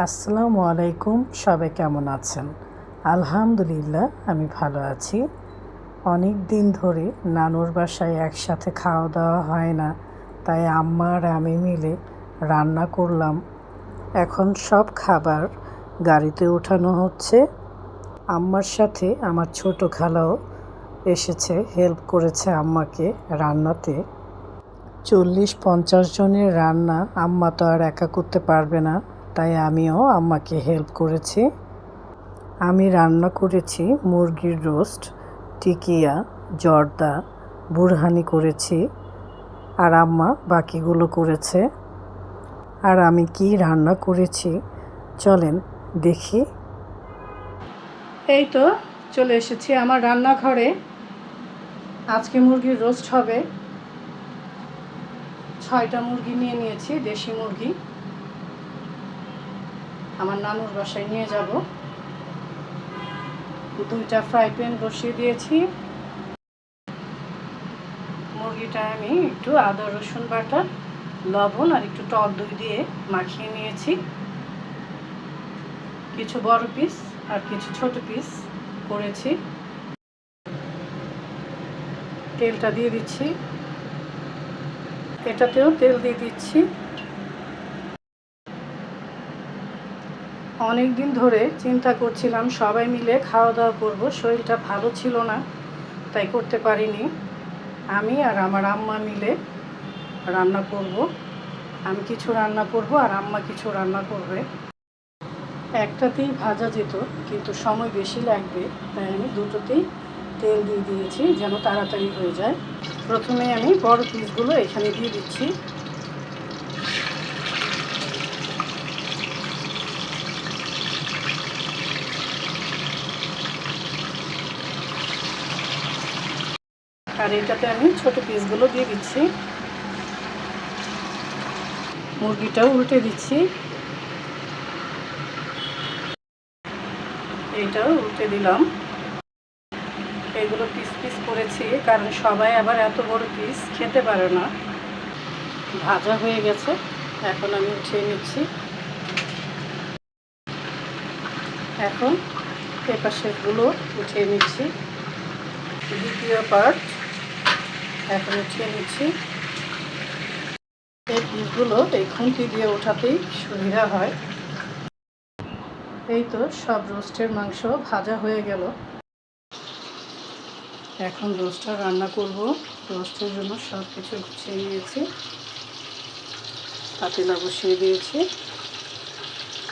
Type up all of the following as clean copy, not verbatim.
আসসালামু আলাইকুম। সবাই কেমন আছেন? আলহামদুলিল্লাহ, আমি ভালো আছি। অনেক দিন ধরে নানুর বাসায় একসাথে খাওয়া দাওয়া হয় না, তাই আম্মা আর আমি মিলে রান্না করলাম। এখন সব খাবার গাড়িতে ওঠানো হচ্ছে। আম্মার সাথে আমার ছোট খালাও এসেছে, হেল্প করেছে আম্মাকে রান্নাতে। 40-50 জনের রান্না আম্মা তো আর একা করতে পারবে না, তাই আমিও আম্মাকে হেল্প করেছি। আমি রান্না করেছি মুরগির রোস্ট, টিকিয়া, জর্দা, বুরহানি করেছি, আর আম্মা বাকিগুলো করেছে। আর আমি কি রান্না করেছি চলেন দেখি। এই তো চলে এসেছি আমার রান্নাঘরে। আজকে মুরগির রোস্ট হবে। 6টা মুরগি নিয়ে নিয়েছি, দেশি মুরগি। আমার নানুর বাসায় নিয়ে যাব। 2টা ফ্রাই প্যান বসিয়ে দিয়েছি। মুরগিটা আমি একটু আদা রসুন বাটা, লবণ আর একটু টক দই দিয়ে মাখিয়ে নিয়েছি। কিছু বড় পিস আর কিছু ছোট পিস করেছি। তেলটা দিয়ে দিচ্ছি, এটাতেও তেল দিয়ে দিচ্ছি। অনেক দিন ধরে চিন্তা করছিলাম সবাই মিলে খাওয়া দাওয়া করব, শরীরটা ভালো ছিল না তাই করতে পারিনি। আমি আর আমার আম্মা মিলে রান্না করব। আমি কিছু রান্না করব আর আম্মা কিছু রান্না করবে। একটাতেই ভাজা যেত, কিন্তু সময় বেশি লাগবে, তাই আমি দুটোতেই তেল দিয়ে দিয়েছি যেন তাড়াতাড়ি হয়ে যায়। প্রথমে আমি বড় পিসগুলো এখানে দিয়ে দিচ্ছি। আর এটাতে আমি ছোট পিসগুলো দিয়ে দিচ্ছি। মুরগিটাও উল্টে দিচ্ছি, এইটাও উল্টে দিলাম। এগুলো পিস পিস করেছি কারণ সবাই আবার এত বড় পিস খেতে পারে না। ভাজা হয়ে গেছে, এখন আমি উঠিয়ে নিচ্ছি। এখন এপাশেরগুলো উঠিয়ে নিচ্ছি। দ্বিতীয় পার্ট এখন উঠিয়ে নিচ্ছি। এই পিসগুলো এই খুন্তি দিয়ে ওঠাতেই সুবিধা হয়। এই তো সব রোস্টের মাংস ভাজা হয়ে গেল। এখন রোস্টটা রান্না করব। রোস্টের জন্য সব কিছু গুছিয়ে নিয়েছি। পাতিলা বসিয়ে দিয়েছি,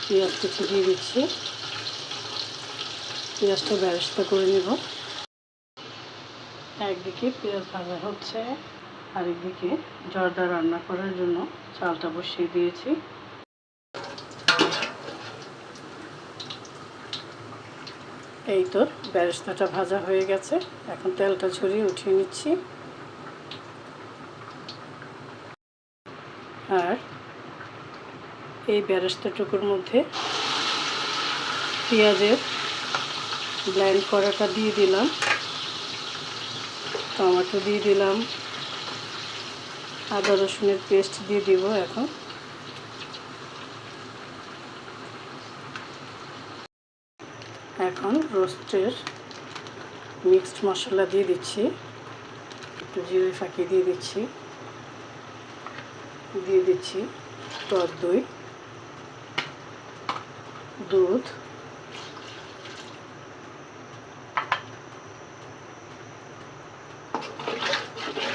পেঁয়াজ কিছু দিয়ে দিচ্ছি। পেঁয়াজটা বেরেস্তা করে নেব। একদিকে পেঁয়াজ ভাজা হচ্ছে, আরেকদিকে জর্দা রান্না করার জন্য চালটা বসিয়ে দিয়েছি। এই তো বেরেস্তাটা ভাজা হয়ে গেছে, এখন তেলটা ঝরিয়ে উঠিয়ে নিচ্ছি। আর এই বেরেস্তাটুকুর মধ্যে পেঁয়াজের ব্লেন্ড করাটা দিয়ে দিলাম, টমেটো দিয়ে দিলাম, আদা রসুনের পেস্ট দিয়ে দিব। এখন রোস্টের মিক্সড মশলা দিয়ে দিচ্ছি। একটু জিরে ফাঁকি দিয়ে দিচ্ছি টক দই, দুধ,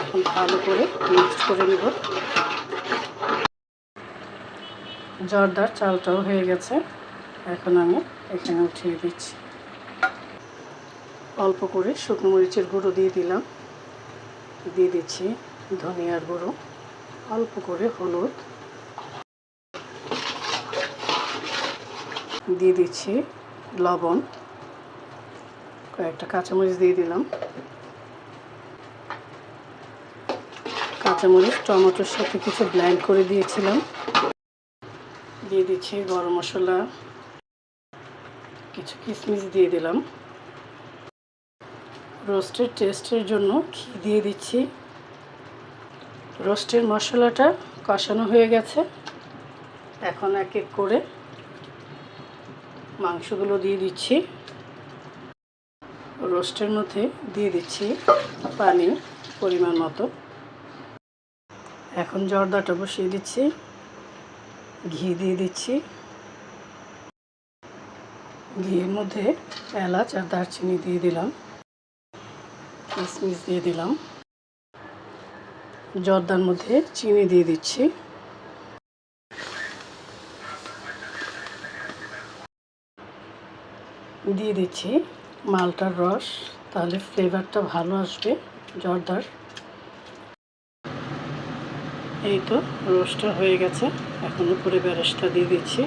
এখন ভালো করে মিক্সড করে নেব। জর্দার চালটাও হয়ে গেছে, এখন আমি এখানে উঠিয়ে দিচ্ছি। অল্প করে শুকনো মরিচের গুঁড়ো দিয়ে দিলাম, দিয়ে দিচ্ছি ধনিয়ার গুঁড়ো, অল্প করে হলুদ দিয়ে দিচ্ছি, লবণ, কয়েকটা কাঁচামরিচ দিয়ে দিলাম। কাঁচামরিচ টমেটোর সাথে কিছু ব্লেন্ড করে দিয়েছিলাম। দিয়ে দিচ্ছি গরম মশলা, কিছু কিশমিশ দিয়ে দিলাম। রোস্টের টেস্টের জন্য ঘি দিয়ে দিচ্ছি। রোস্টের মশলাটা কষানো হয়ে গেছে, এখন এক এক করে মাংসগুলো দিয়ে দিচ্ছি। রোস্টের মধ্যে দিয়ে দিচ্ছি পানি পরিমাণ মতো। এখন জর্দাটা বসিয়ে দিচ্ছি, ঘি দিয়ে দিচ্ছি। ঘিয়ের মধ্যে এলাচ আর দারচিনি দিয়ে দিলাম, কিশমিশ দিয়ে দিলাম। জর্দার মধ্যে চিনি দিয়ে দিচ্ছি। দিয়ে দিচ্ছি মালটার রস, তাহলে ফ্লেভারটা ভালো আসবে জর্দার। এই তো রোস্টটা হয়ে গেছে। এখন উপরে বেরেস্তা দিয়ে দিচ্ছি,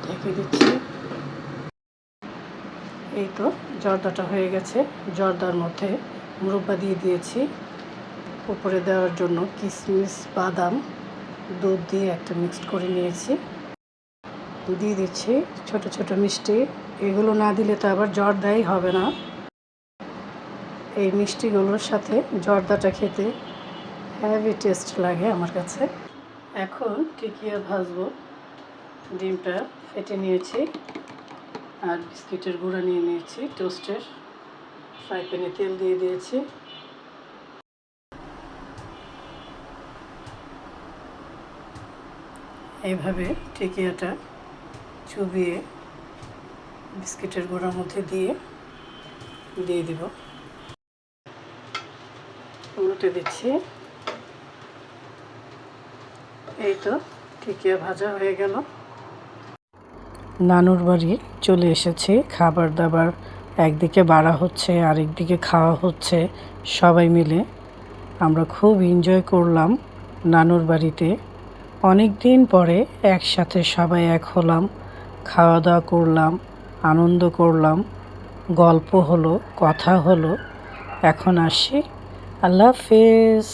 ঢেকে দিচ্ছি। এই তো জর্দাটা হয়ে গেছে। জর্দার মধ্যে মুরব্বা দিয়ে দিয়েছি। উপরে দেওয়ার জন্য কিশমিশ, বাদাম, দুধ দিয়ে একটা মিক্সড করে নিয়েছি। দিয়ে দিচ্ছি ছোট ছোট মিষ্টি। এগুলো না দিলে তো আবার জর্দাই হবে না। এই মিষ্টিগুলোর সাথে জর্দাটা খেতে হেভি টেস্ট লাগে আমার কাছে। এখন টিকিয়া ভাজবো। ডিমটা ফেটে নিয়েছি আর বিস্কিটের গুঁড়া নিয়ে নিয়েছি টোস্টের। ফ্রাই প্যানে তেল দিয়ে দিয়েছি। এইভাবে টিকিয়াটা চুবিয়ে বিস্কিটের গুঁড়ার মধ্যে দিয়ে দিব। উল্টে দিচ্ছি। এই তো টিকিয়া ভাজা হয়ে গেল। নানুর বাড়ি চলে এসেছি। খাবার দাবার একদিকে বাড়া হচ্ছে, আরেকদিকে খাওয়া হচ্ছে সবাই মিলে। আমরা খুব এনজয় করলাম নানুর বাড়িতে। অনেক দিন পরে একসাথে সবাই এক হলাম, খাওয়া দাওয়া করলাম, আনন্দ করলাম, গল্প হলো, কথা হলো। এখন আসি, আল্লাহ হাফেজ।